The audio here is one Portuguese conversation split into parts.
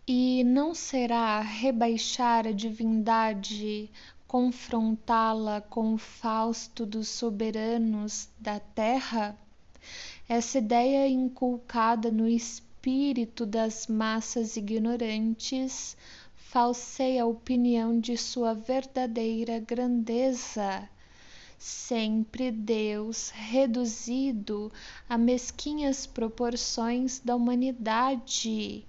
E não será rebaixar a divindade, confrontá-la com o Fausto dos soberanos da terra? Essa ideia inculcada no espírito das massas ignorantes falseia a opinião de sua verdadeira grandeza. Sempre Deus reduzido a mesquinhas proporções da humanidade.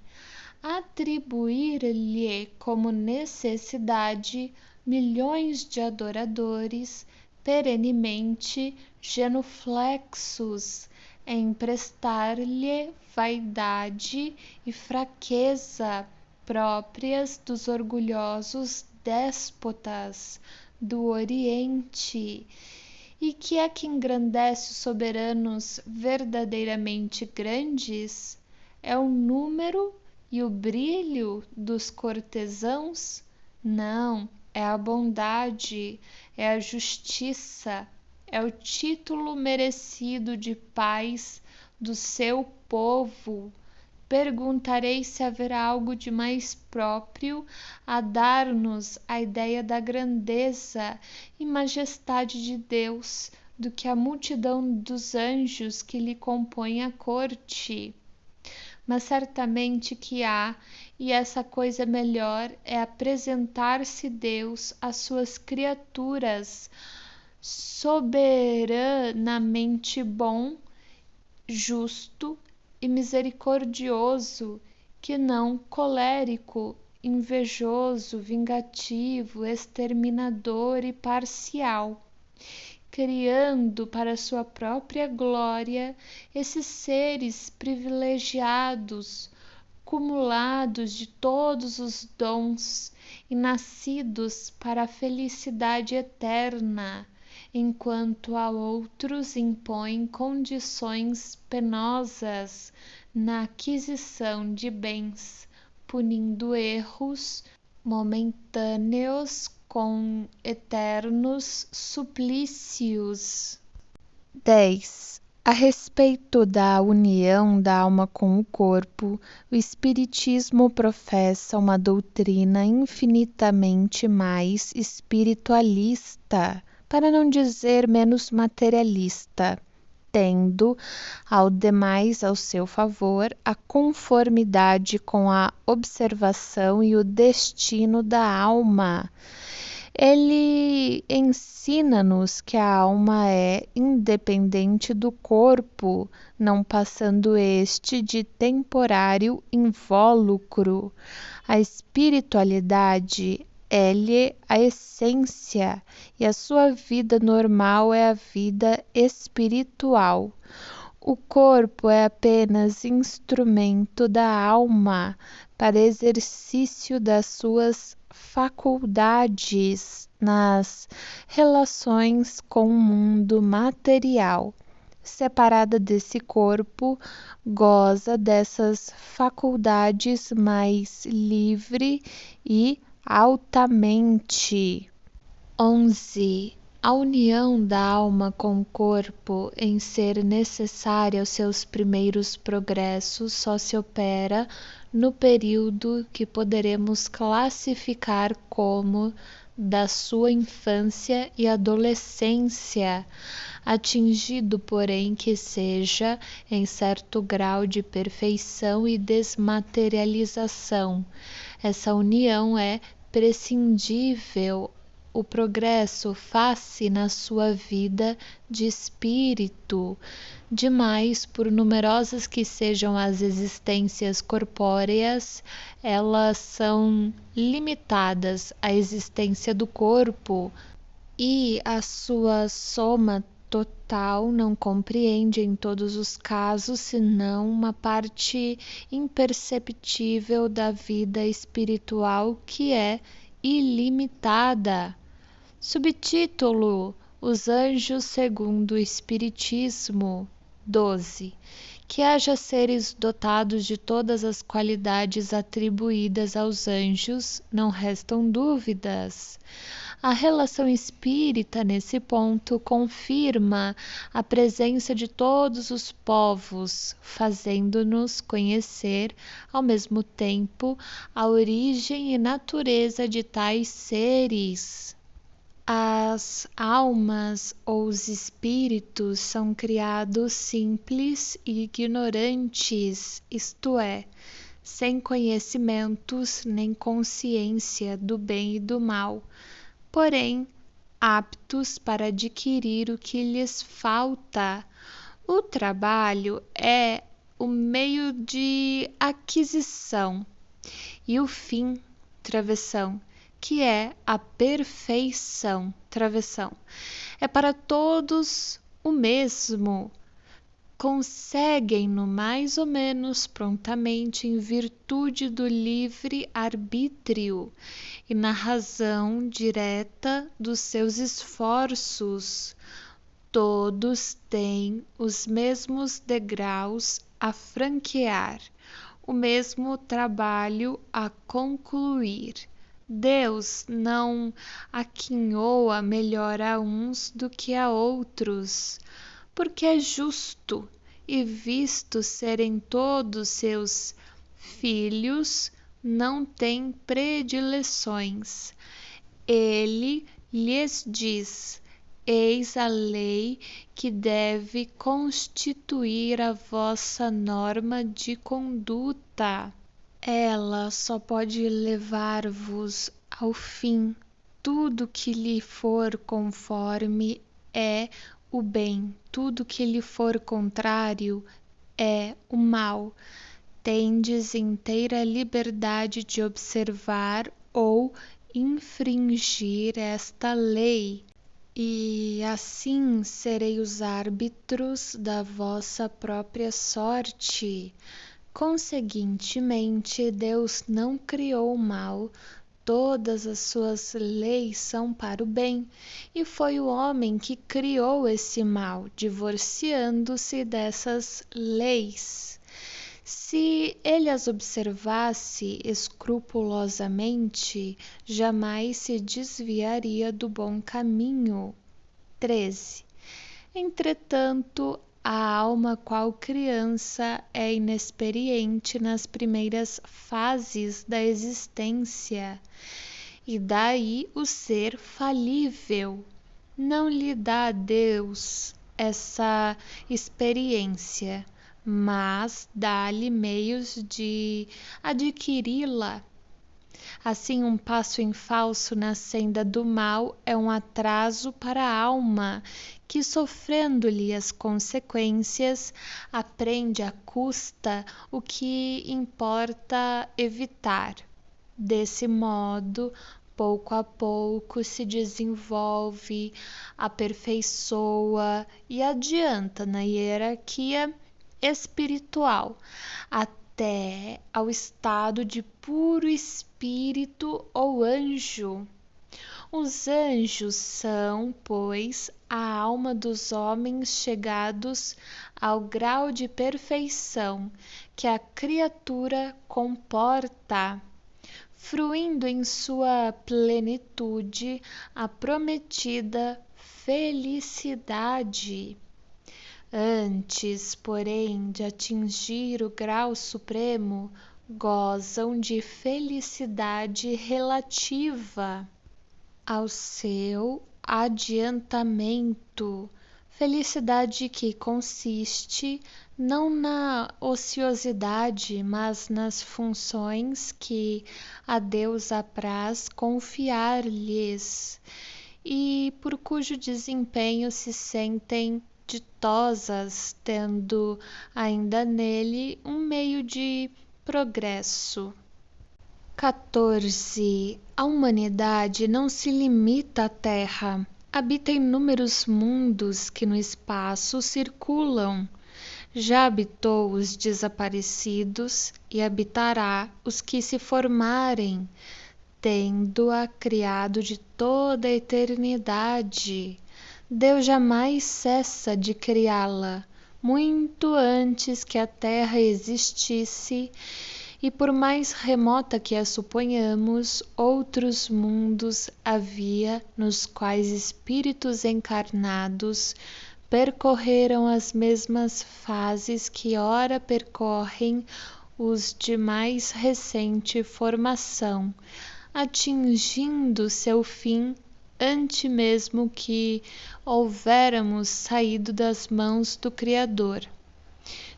Atribuir-lhe como necessidade milhões de adoradores perenemente genuflexos, emprestar-lhe vaidade e fraqueza próprias dos orgulhosos déspotas do Oriente. E que é que engrandece os soberanos verdadeiramente grandes? É o número e o brilho dos cortesãos? Não, é a bondade, é a justiça, é o título merecido de paz do seu povo. Perguntarei se haverá algo de mais próprio a dar-nos a ideia da grandeza e majestade de Deus do que a multidão dos anjos que lhe compõem a corte. Mas certamente que há, e essa coisa melhor é apresentar-se Deus às suas criaturas, soberanamente bom, justo e misericordioso, que não colérico, invejoso, vingativo, exterminador e parcial, criando para sua própria glória esses seres privilegiados, cumulados de todos os dons e nascidos para a felicidade eterna, enquanto a outros impõe condições penosas na aquisição de bens, punindo erros momentâneos com eternos suplícios. 10. A respeito da união da alma com o corpo, o Espiritismo professa uma doutrina infinitamente mais espiritualista, para não dizer menos materialista, tendo ao demais ao seu favor a conformidade com a observação e o destino da alma. Ele ensina-nos que a alma é independente do corpo, não passando este de temporário invólucro. A espiritualidade é-lhe a essência e a sua vida normal é a vida espiritual. O corpo é apenas instrumento da alma para exercício das suas faculdades nas relações com o mundo material. Separada desse corpo, goza dessas faculdades mais livre e altamente. 11. A união da alma com o corpo, em ser necessária aos seus primeiros progressos, só se opera no período que poderemos classificar como da sua infância e adolescência, atingido, porém, que seja em certo grau de perfeição e desmaterialização. Essa união é prescindível. O progresso faz-se na sua vida de espírito. Demais, por numerosas que sejam as existências corpóreas, elas são limitadas à existência do corpo e a sua soma total não compreende em todos os casos senão uma parte imperceptível da vida espiritual que é ilimitada. Subtítulo: Os Anjos segundo o Espiritismo. 12. Que haja seres dotados de todas as qualidades atribuídas aos anjos, não restam dúvidas. A relação espírita, nesse ponto, confirma a presença de todos os povos, fazendo-nos conhecer, ao mesmo tempo, a origem e natureza de tais seres. As almas ou os espíritos são criados simples e ignorantes, isto é, sem conhecimentos nem consciência do bem e do mal, porém aptos para adquirir o que lhes falta. O trabalho é o meio de aquisição e o fim, travessão, que é a perfeição, travessão. É para todos o mesmo. Conseguem-no mais ou menos prontamente em virtude do livre arbítrio e na razão direta dos seus esforços. Todos têm os mesmos degraus a franquear, o mesmo trabalho a concluir. Deus não aquinhoa melhor a uns do que a outros, porque é justo, e visto serem todos seus filhos, não tem predileções. Ele lhes diz: eis a lei que deve constituir a vossa norma de conduta. Ela só pode levar-vos ao fim. Tudo que lhe for conforme é o bem, tudo que lhe for contrário é o mal. Tendes inteira liberdade de observar ou infringir esta lei, e assim serei os árbitros da vossa própria sorte. Conseguintemente, Deus não criou o mal, todas as suas leis são para o bem, e foi o homem que criou esse mal, divorciando-se dessas leis. Se ele as observasse escrupulosamente, jamais se desviaria do bom caminho. 13. Entretanto, a alma, qual criança, é inexperiente nas primeiras fases da existência, e daí o ser falível. Não lhe dá Deus essa experiência, mas dá-lhe meios de adquiri-la. Assim, um passo em falso na senda do mal é um atraso para a alma, que, sofrendo-lhe as consequências, aprende à custa o que importa evitar. Desse modo, pouco a pouco se desenvolve, aperfeiçoa e adianta na hierarquia espiritual, até ao estado de puro espírito ou anjo. Os anjos são, pois, a alma dos homens chegados ao grau de perfeição que a criatura comporta, fruindo em sua plenitude a prometida felicidade. Antes, porém, de atingir o grau supremo, gozam de felicidade relativa ao seu adiantamento, felicidade que consiste não na ociosidade, mas nas funções que a Deus apraz confiar-lhes e por cujo desempenho se sentem ditosas, tendo ainda nele um meio de progresso. 14. A humanidade não se limita à Terra. Habita inúmeros mundos que no espaço circulam. Já habitou os desaparecidos e habitará os que se formarem, tendo-a criado de toda a eternidade. Deus jamais cessa de criá-la, muito antes que a Terra existisse, E por mais remota que a suponhamos, outros mundos havia nos quais espíritos encarnados percorreram as mesmas fases que ora percorrem os de mais recente formação, atingindo seu fim antes mesmo que houvéramos saído das mãos do Criador.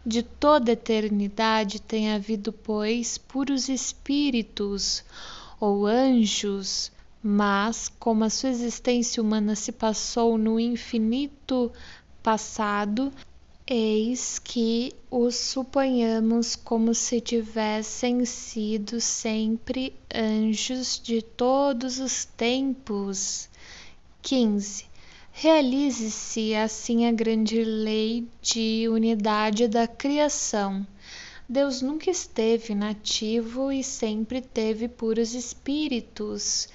De toda eternidade tem havido, pois, puros espíritos ou anjos, mas, como a sua existência humana se passou no infinito passado, eis que os suponhamos como se tivessem sido sempre anjos de todos os tempos. 15. Realize-se assim a grande lei de unidade da criação. Deus nunca esteve inativo e sempre teve puros espíritos,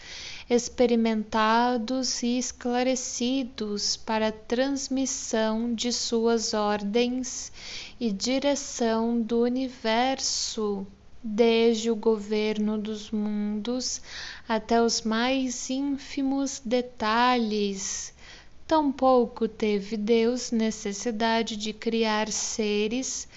experimentados e esclarecidos para a transmissão de suas ordens e direção do universo, desde o governo dos mundos até os mais ínfimos detalhes. Tampouco teve Deus necessidade de criar seres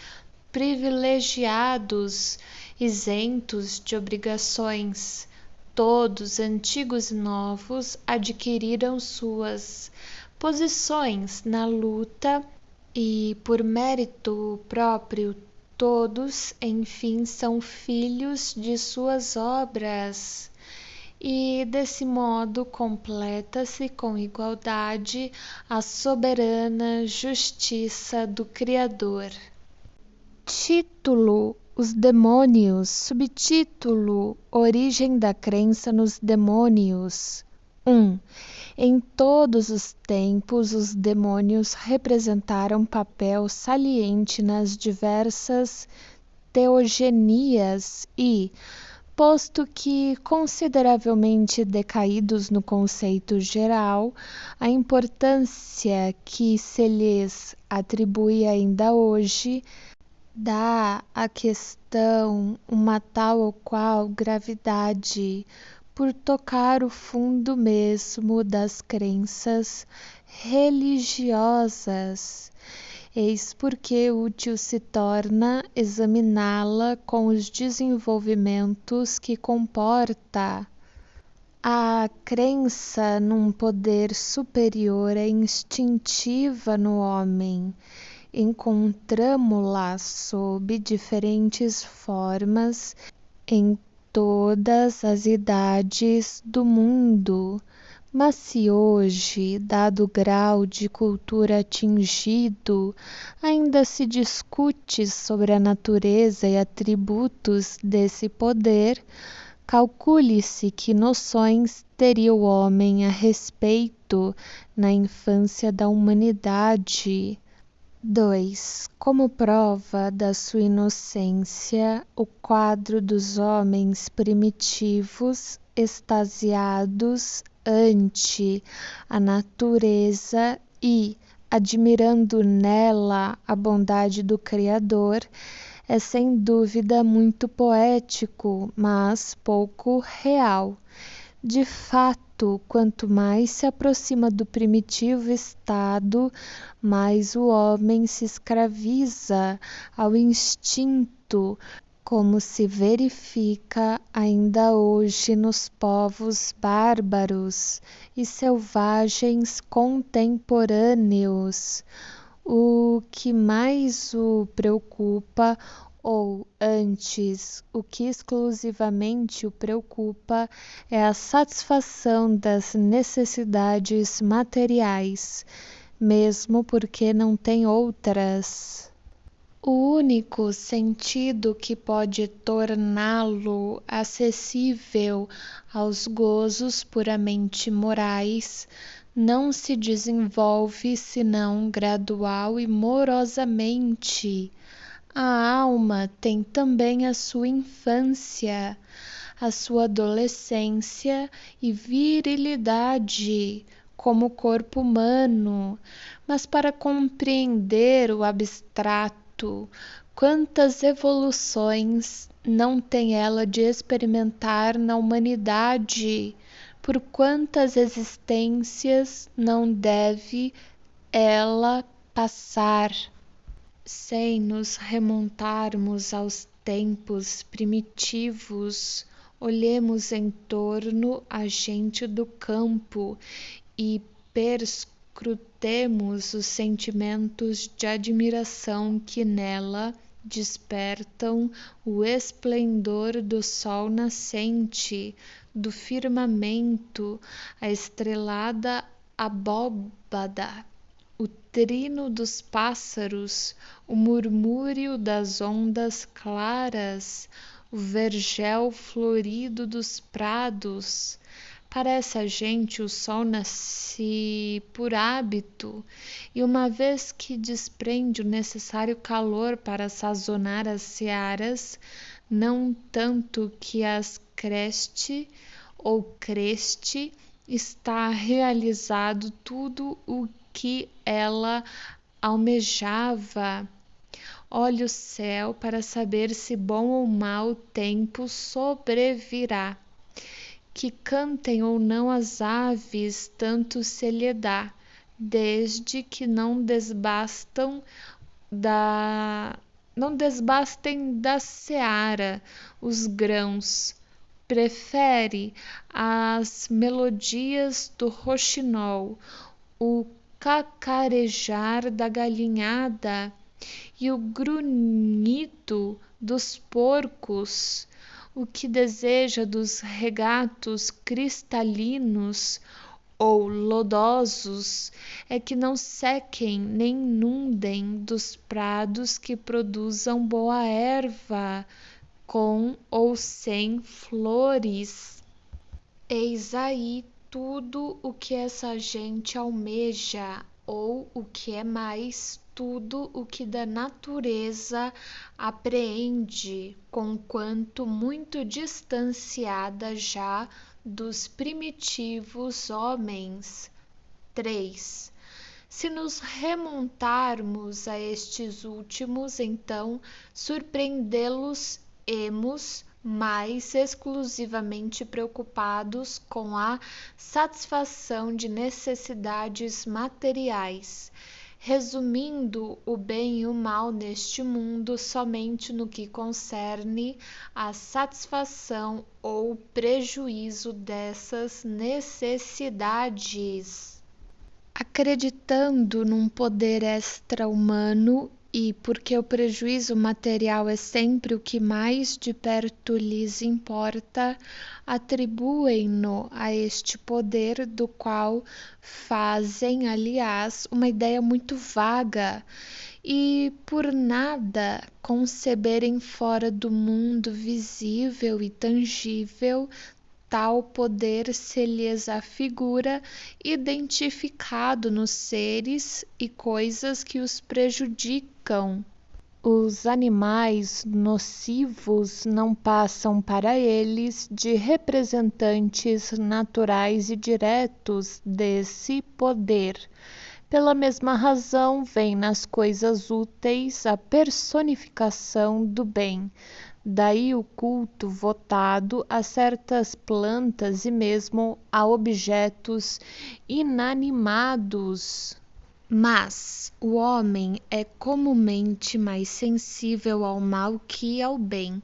privilegiados, isentos de obrigações. Todos, antigos e novos, adquiriram suas posições na luta e, por mérito próprio, todos, enfim, são filhos de suas obras. E desse modo completa-se com igualdade a soberana justiça do Criador. Título: Os demônios. Subtítulo: Origem da crença nos demônios. 1. Em todos os tempos, os demônios representaram papel saliente nas diversas teogonias e, posto que consideravelmente decaídos no conceito geral, a importância que se lhes atribui ainda hoje dá à questão uma tal ou qual gravidade por tocar o fundo mesmo das crenças religiosas. Eis porque útil se torna examiná-la com os desenvolvimentos que comporta. A crença num poder superior é instintiva no homem. Encontramo-la sob diferentes formas em todas as idades do mundo. Mas se hoje, dado o grau de cultura atingido, ainda se discute sobre a natureza e atributos desse poder, calcule-se que noções teria o homem a respeito na infância da humanidade. 2. Como prova da sua inocência, o quadro dos homens primitivos extasiados ante a natureza e admirando nela a bondade do Criador é sem dúvida muito poético, mas pouco real. De fato, quanto mais se aproxima do primitivo estado, mais o homem se escraviza ao instinto, como se verifica ainda hoje nos povos bárbaros e selvagens contemporâneos. O que mais o preocupa, ou antes, o que exclusivamente o preocupa, é a satisfação das necessidades materiais, mesmo porque não tem outras. O único sentido que pode torná-lo acessível aos gozos puramente morais não se desenvolve senão gradual e morosamente. A alma tem também a sua infância, a sua adolescência e virilidade, como o corpo humano, mas para compreender o abstrato, quantas evoluções não tem ela de experimentar na humanidade? Por quantas existências não deve ela passar sem nos remontarmos aos tempos primitivos? Olhemos em torno a gente do campo e perscrutemos os sentimentos de admiração que nela despertam o esplendor do sol nascente, do firmamento, a estrelada abóbada, o trino dos pássaros, o murmúrio das ondas claras, o vergel florido dos prados. Parece a gente o sol nasce por hábito, e uma vez que desprende o necessário calor para sazonar as searas, não tanto que as creste ou creste, está realizado tudo o que ela almejava. Olhe o céu para saber se bom ou mau tempo sobrevirá. Que cantem ou não as aves, tanto se lhe dá, desde que não desbastem da seara os grãos. Prefere as melodias do roxinol, o cacarejar da galinhada e o grunhido dos porcos. O que deseja dos regatos cristalinos ou lodosos é que não sequem nem inundem dos prados que produzam boa erva, com ou sem flores. Eis aí tudo o que essa gente almeja, ou o que é mais, tudo o que da natureza apreende, conquanto muito distanciada já dos primitivos homens. 3. Se nos remontarmos a estes últimos, então surpreendê-los-emos mais exclusivamente preocupados com a satisfação de necessidades materiais, resumindo o bem e o mal neste mundo somente no que concerne à satisfação ou prejuízo dessas necessidades. Acreditando num poder extra-humano e porque o prejuízo material é sempre o que mais de perto lhes importa, atribuem-no a este poder, do qual fazem, aliás, uma ideia muito vaga, e por nada conceberem fora do mundo visível e tangível tal poder se lhes afigura identificado nos seres e coisas que os prejudicam. Os animais nocivos não passam para eles de representantes naturais e diretos desse poder. Pela mesma razão, vem nas coisas úteis a personificação do bem. Daí o culto votado a certas plantas e mesmo a objetos inanimados. Mas o homem é comumente mais sensível ao mal que ao bem.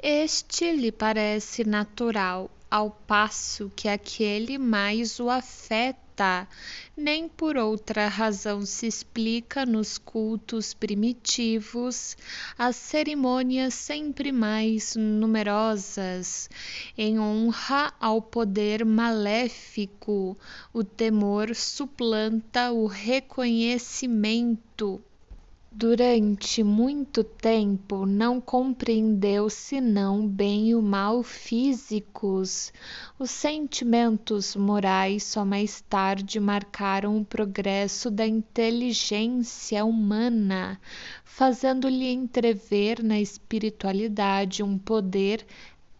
Este lhe parece natural, ao passo que aquele mais o afeta. Nem por outra razão se explica nos cultos primitivos as cerimônias sempre mais numerosas em honra ao poder maléfico. O temor suplanta o reconhecimento. Durante muito tempo não compreendeu senão bem e o mal físicos. Os sentimentos morais só mais tarde marcaram o progresso da inteligência humana, fazendo-lhe entrever na espiritualidade um poder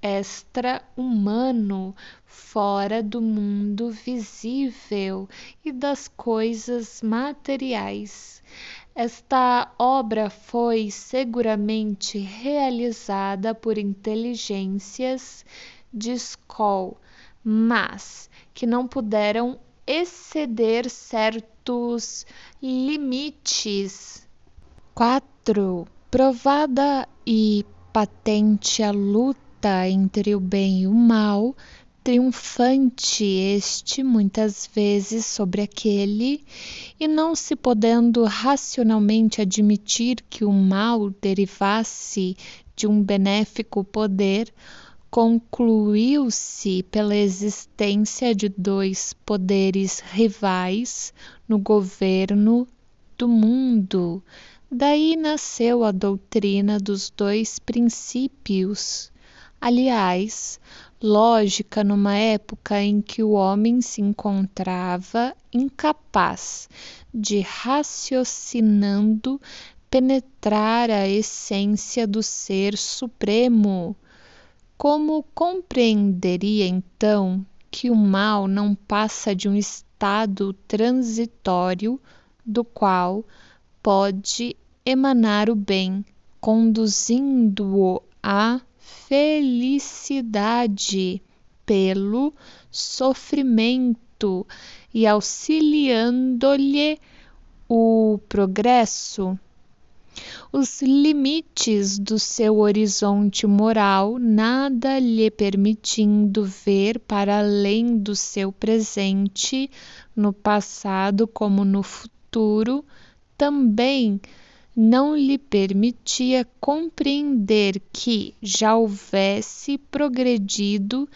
extra-humano, fora do mundo visível e das coisas materiais. Esta obra foi seguramente realizada por inteligências de escola, mas que não puderam exceder certos limites. 4. Provada e patente a luta entre o bem e o mal, triunfante este muitas vezes sobre aquele, e não se podendo racionalmente admitir que o mal derivasse de um benéfico poder, concluiu-se pela existência de dois poderes rivais no governo do mundo. Daí nasceu a doutrina dos dois princípios. Aliás, lógica numa época em que o homem se encontrava incapaz de, raciocinando, penetrar a essência do Ser Supremo. Como compreenderia então que o mal não passa de um estado transitório do qual pode emanar o bem, conduzindo-o à felicidade pelo sofrimento e auxiliando-lhe o progresso? Os limites do seu horizonte moral, nada lhe permitindo ver para além do seu presente, no passado como no futuro, também não lhe permitia compreender que já houvesse progredido,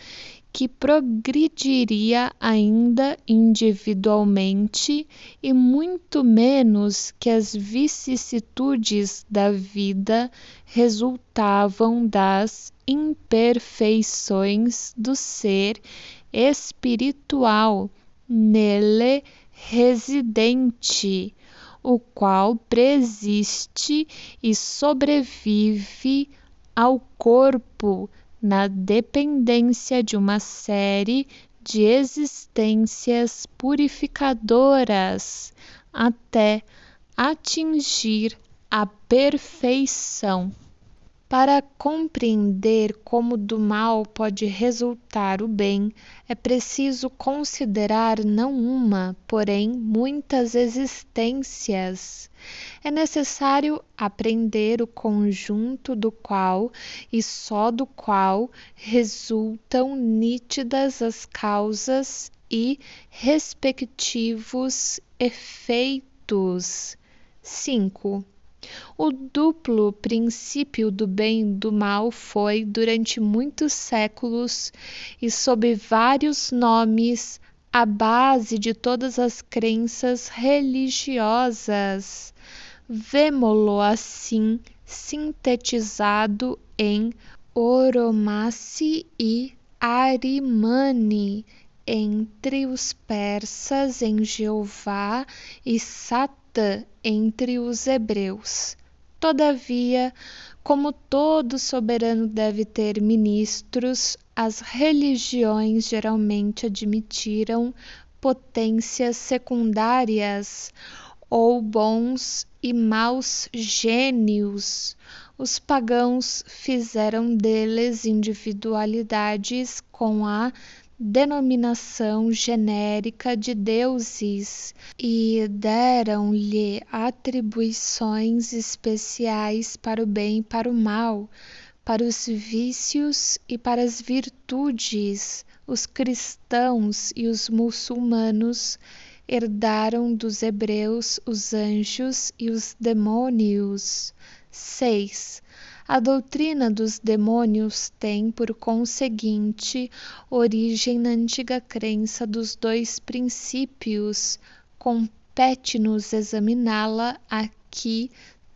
que progrediria ainda individualmente, e muito menos que as vicissitudes da vida resultavam das imperfeições do ser espiritual nele residente, o qual persiste e sobrevive ao corpo na dependência de uma série de existências purificadoras até atingir a perfeição. Para compreender como do mal pode resultar o bem, é preciso considerar não uma, porém muitas existências. É necessário aprender o conjunto do qual e só do qual resultam nítidas as causas e respectivos efeitos. 5. O duplo princípio do bem e do mal foi, durante muitos séculos e sob vários nomes, a base de todas as crenças religiosas. Vemo-lo assim sintetizado em Oromaci e Arimani, entre os persas em Jeová e Satã entre os hebreus. Todavia, como todo soberano deve ter ministros, as religiões geralmente admitiram potências secundárias ou bons e maus gênios. Os pagãos fizeram deles individualidades com a denominação genérica de deuses e deram-lhe atribuições especiais para o bem e para o mal, para os vícios e para as virtudes. Os cristãos e os muçulmanos herdaram dos hebreus os anjos e os demônios. 6. A doutrina dos demônios tem, por conseguinte, origem na antiga crença dos dois princípios. Compete-nos examiná-la aqui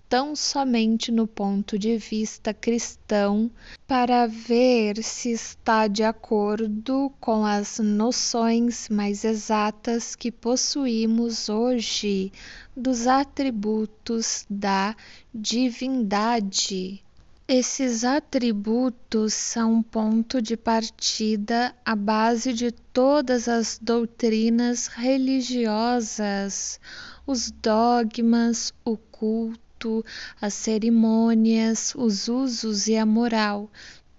tão somente no ponto de vista cristão, para ver se está de acordo com as noções mais exatas que possuímos hoje dos atributos da divindade. Esses atributos são ponto de partida, a base de todas as doutrinas religiosas, os dogmas, o culto, as cerimônias, os usos e a moral.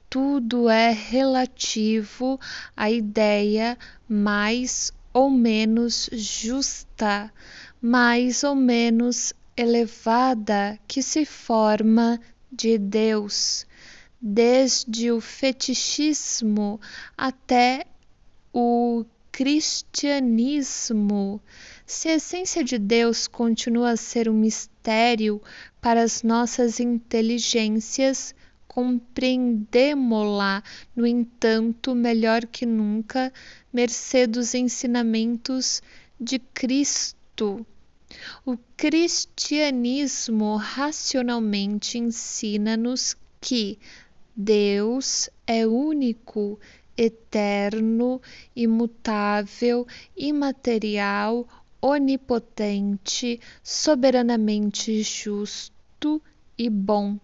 Tudo é relativo à ideia mais ou menos justa, mais ou menos elevada que se forma de Deus, desde o fetichismo até o cristianismo. Se a essência de Deus continua a ser um mistério para as nossas inteligências, compreendemo-la, no entanto, melhor que nunca, mercê dos ensinamentos de Cristo. O cristianismo racionalmente ensina-nos que Deus é único, eterno, imutável, imaterial, onipotente, soberanamente justo e bom,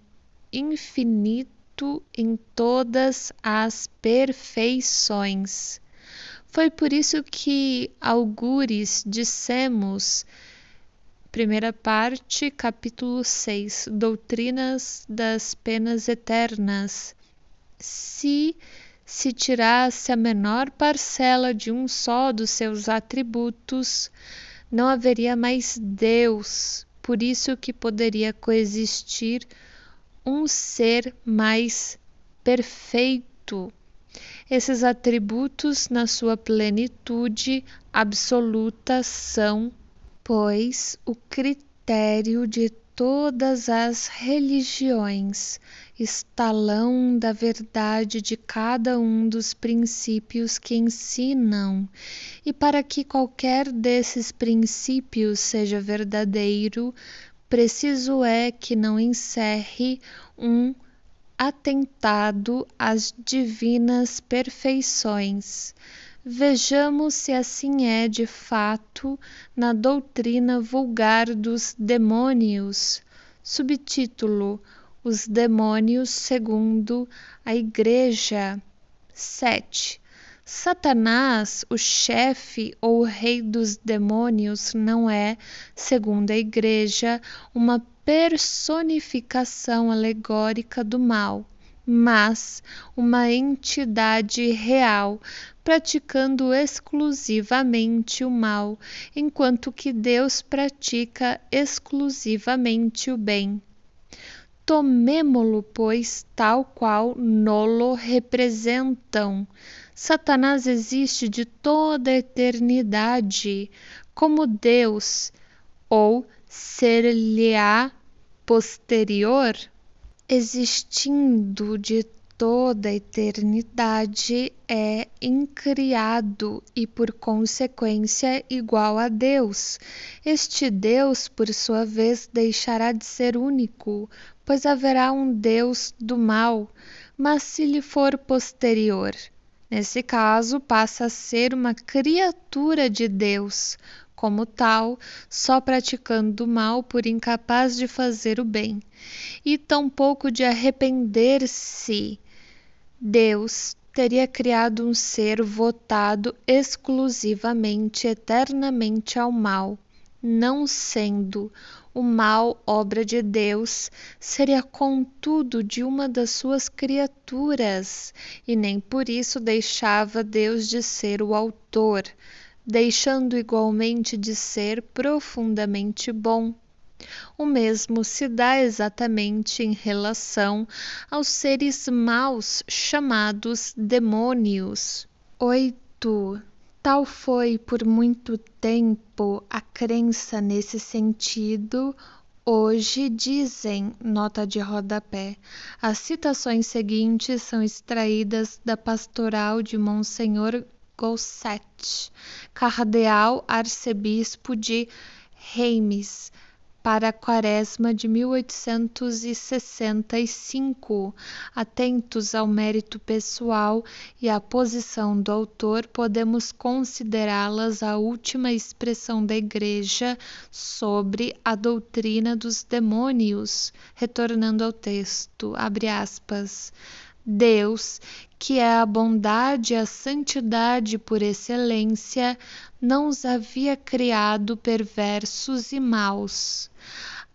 infinito em todas as perfeições. Foi por isso que, algures, dissemos, primeira parte, capítulo 6, Doutrinas das Penas Eternas, se tirasse a menor parcela de um só dos seus atributos, não haveria mais Deus, por isso que poderia coexistir um ser mais perfeito. Esses atributos, na sua plenitude absoluta, são, pois, o critério de todas as religiões, estalão da verdade de cada um dos princípios que ensinam. E para que qualquer desses princípios seja verdadeiro, preciso é que não encerre um atentado às divinas perfeições. Vejamos se assim é de fato na doutrina vulgar dos demônios. Subtítulo: Os demônios segundo a Igreja. 7. Satanás, o chefe ou rei dos demônios, não é, segundo a Igreja, uma personificação alegórica do mal, mas uma entidade real, praticando exclusivamente o mal, enquanto que Deus pratica exclusivamente o bem. Tomemo-lo, pois, tal qual nolo representam. Satanás existe de toda a eternidade como Deus, ou ser-lhe-á posterior, existindo de toda a eternidade, é incriado e, por consequência, igual a Deus. Este Deus, por sua vez, deixará de ser único, pois haverá um Deus do mal, mas se lhe for posterior, nesse caso passa a ser uma criatura de Deus, como tal, só praticando o mal por incapaz de fazer o bem, e tampouco de arrepender-se. Deus teria criado um ser votado exclusivamente, eternamente ao mal. Não sendo o mal obra de Deus, seria contudo de uma das suas criaturas, e nem por isso deixava Deus de ser o autor, deixando igualmente de ser profundamente bom. O mesmo se dá exatamente em relação aos seres maus chamados demônios. 8. Tal foi por muito tempo a crença nesse sentido. Hoje dizem, nota de rodapé, as citações seguintes são extraídas da Pastoral de Monsenhor Gosset, cardeal arcebispo de Reims, para a quaresma de 1865. Atentos ao mérito pessoal e à posição do autor, podemos considerá-las a última expressão da Igreja sobre a doutrina dos demônios. Retornando ao texto, abre aspas, Deus, que é a bondade e a santidade por excelência, não os havia criado perversos e maus.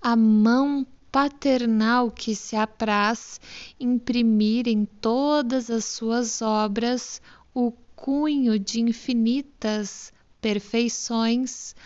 a mão paternal que se apraz imprimir em todas as suas obras o cunho de infinitas perfeições,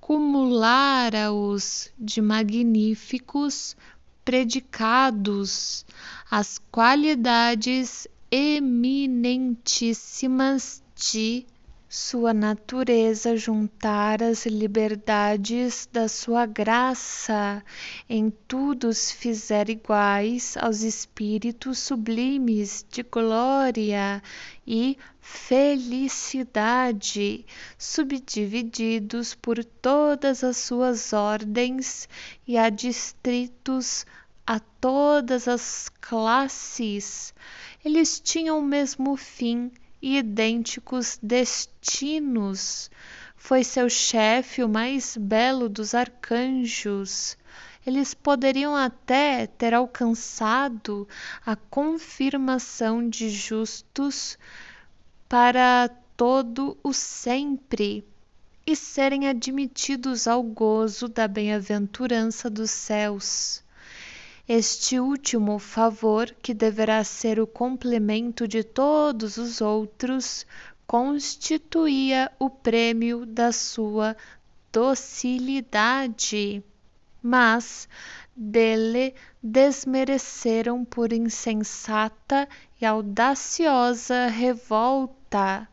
cumulara-os de magníficos predicados, as qualidades eminentíssimas de sua natureza, juntar as liberdades da sua graça, em tudo os fizer iguais aos espíritos sublimes de glória e felicidade, subdivididos por todas as suas ordens e adstritos a todas as classes. Eles tinham o mesmo fim e idênticos destinos. Foi seu chefe o mais belo dos arcanjos. Eles poderiam até ter alcançado a confirmação de justos para todo o sempre e serem admitidos ao gozo da bem-aventurança dos céus. Este último favor, que deverá ser o complemento de todos os outros, constituía o prêmio da sua docilidade, mas dele desmereceram por insensata e audaciosa revolta.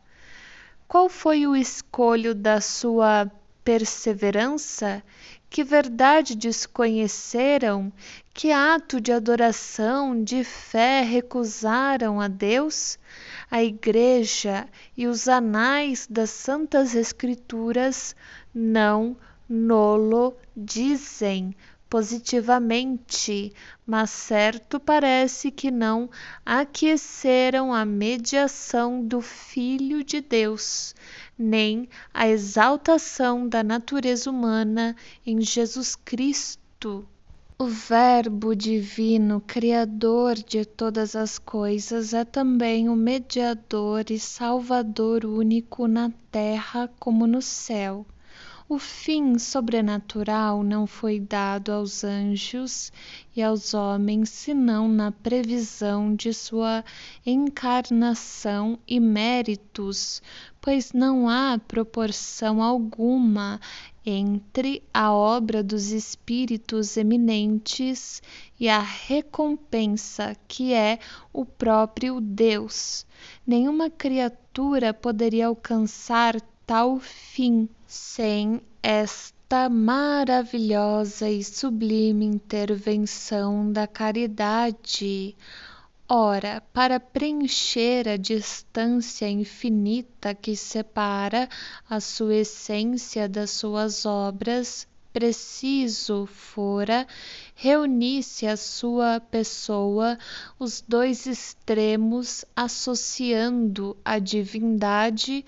Qual foi o escolho da sua perseverança? Que verdade desconheceram? Que ato de adoração, de fé recusaram a Deus? A Igreja e os anais das Santas Escrituras não nolo dizem positivamente, mas certo parece que não aqueceram a mediação do Filho de Deus, nem a exaltação da natureza humana em Jesus Cristo. O Verbo divino, Criador de todas as coisas, é também o mediador e salvador único na terra como no céu. O fim sobrenatural não foi dado aos anjos e aos homens senão na previsão de sua encarnação e méritos, pois não há proporção alguma entre a obra dos espíritos eminentes e a recompensa que é o próprio Deus. Nenhuma criatura poderia alcançar tal fim sem esta maravilhosa e sublime intervenção da caridade. Ora, para preencher a distância infinita que separa a sua essência das suas obras, preciso fora reunir-se à sua pessoa os dois extremos, associando a divindade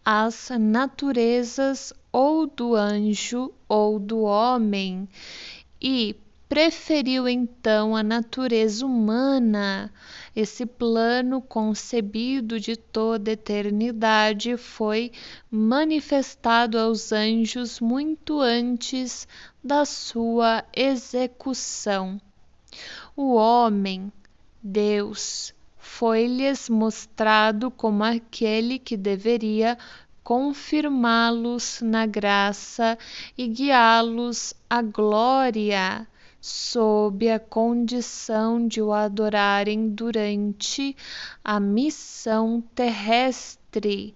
às naturezas ou do anjo ou do homem, e preferiu então a natureza humana. Esse plano concebido de toda a eternidade foi manifestado aos anjos muito antes da sua execução. O homem, Deus, foi-lhes mostrado como aquele que deveria confirmá-los na graça e guiá-los à glória, sob a condição de o adorarem durante a missão terrestre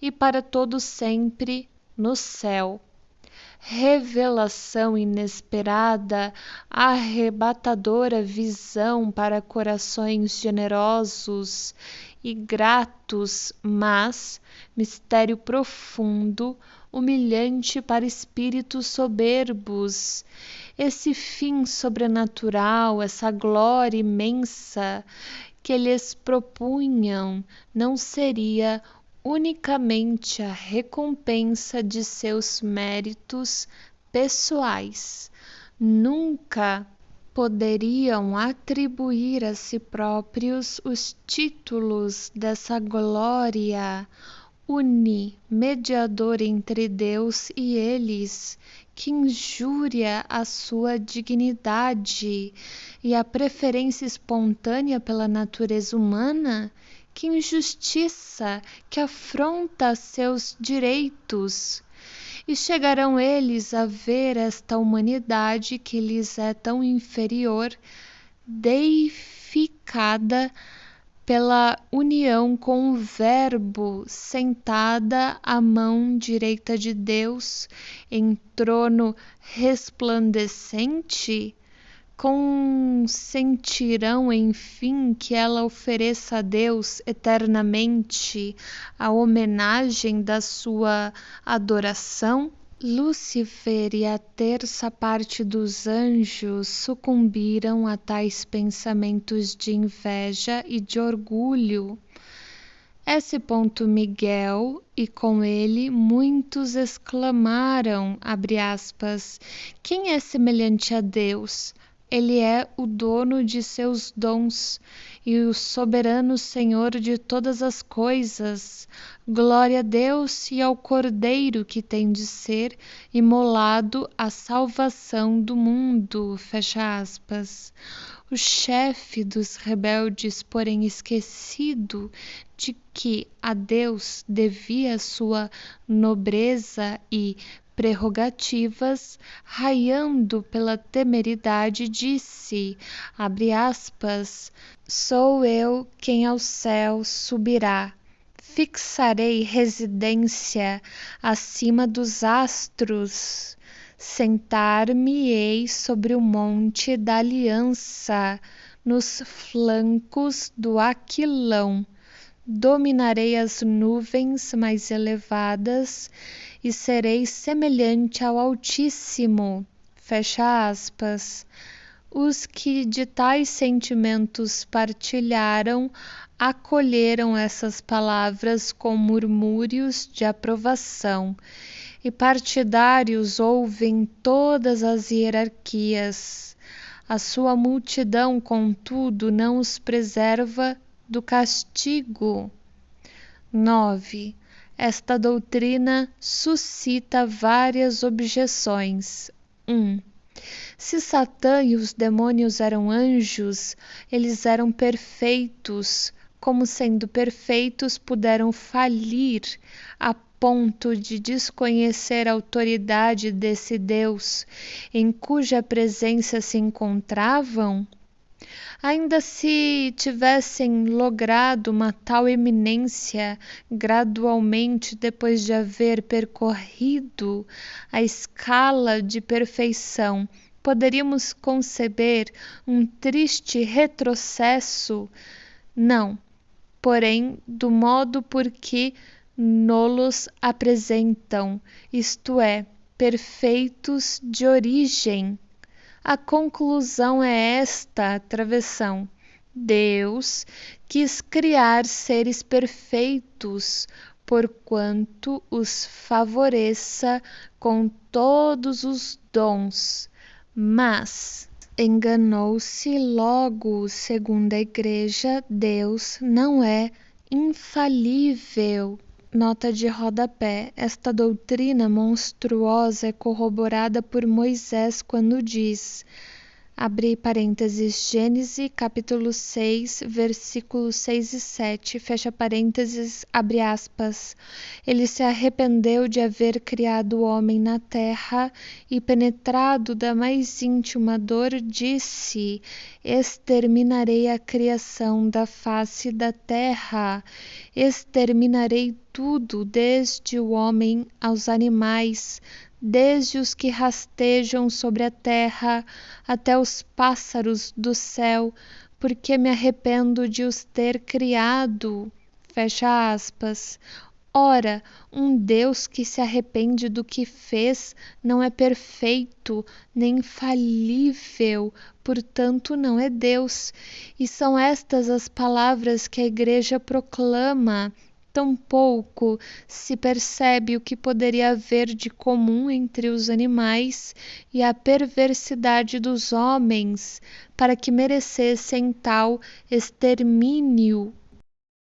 e para todo sempre no céu. Revelação inesperada, arrebatadora visão para corações generosos e gratos, mas mistério profundo, humilhante para espíritos soberbos. Esse fim sobrenatural, essa glória imensa que lhes propunham, não seria unicamente a recompensa de seus méritos pessoais. Nunca poderiam atribuir a si próprios os títulos dessa glória, mediador entre Deus e eles, que injúria à sua dignidade, e a preferência espontânea pela natureza humana? Que injustiça, que afronta seus direitos! E chegarão eles a ver esta humanidade que lhes é tão inferior, deificada pela união com o Verbo, sentada à mão direita de Deus, em trono resplandecente? Consentirão, enfim, que ela ofereça a Deus eternamente a homenagem da sua adoração? Lúcifer e a terça parte dos anjos sucumbiram a tais pensamentos de inveja e de orgulho. Miguel, e com ele muitos exclamaram, abre aspas, quem é semelhante a Deus? Ele é o dono de seus dons e o soberano Senhor de todas as coisas. Glória a Deus e ao Cordeiro que tem de ser imolado à salvação do mundo. Fecha aspas. O chefe dos rebeldes, porém, esquecido de que a Deus devia sua nobreza e prerrogativas, raiando pela temeridade, disse, abre aspas, sou eu quem ao céu subirá, fixarei residência acima dos astros, sentar-me-ei sobre o monte da aliança, nos flancos do Aquilão, dominarei as nuvens mais elevadas e serei semelhante ao Altíssimo. Fecha aspas. Os que de tais sentimentos partilharam acolheram essas palavras com murmúrios de aprovação, e partidários ouvem todas as hierarquias. A sua multidão, contudo, não os preserva do castigo. 9. Esta doutrina suscita várias objeções. 1. Se Satã e os demônios eram anjos, eles eram perfeitos. Como sendo perfeitos, puderam falir a ponto de desconhecer a autoridade desse Deus, em cuja presença se encontravam? Ainda se tivessem logrado uma tal eminência gradualmente depois de haver percorrido a escala de perfeição, poderíamos conceber um triste retrocesso? Não, porém, do modo por que nolos apresentam, isto é, perfeitos de origem. A conclusão é esta, travessão. Deus quis criar seres perfeitos, porquanto os favoreça com todos os dons. Mas enganou-se logo, segundo a Igreja, Deus não é infalível. Nota de rodapé. Esta doutrina monstruosa é corroborada por Moisés quando diz, abre parênteses, Gênesis capítulo 6, versículos 6 e 7, fecha parênteses, abre aspas. Ele se arrependeu de haver criado o homem na terra e, penetrado da mais íntima dor, disse, exterminarei a criação da face da terra, exterminarei tudo, desde o homem aos animais, desde os que rastejam sobre a terra até os pássaros do céu, porque me arrependo de os ter criado. Fecha aspas. Ora, um Deus que se arrepende do que fez não é perfeito, nem falível, portanto não é Deus. E são estas as palavras que a Igreja proclama. Tampouco se percebe o que poderia haver de comum entre os animais e a perversidade dos homens, para que merecessem tal extermínio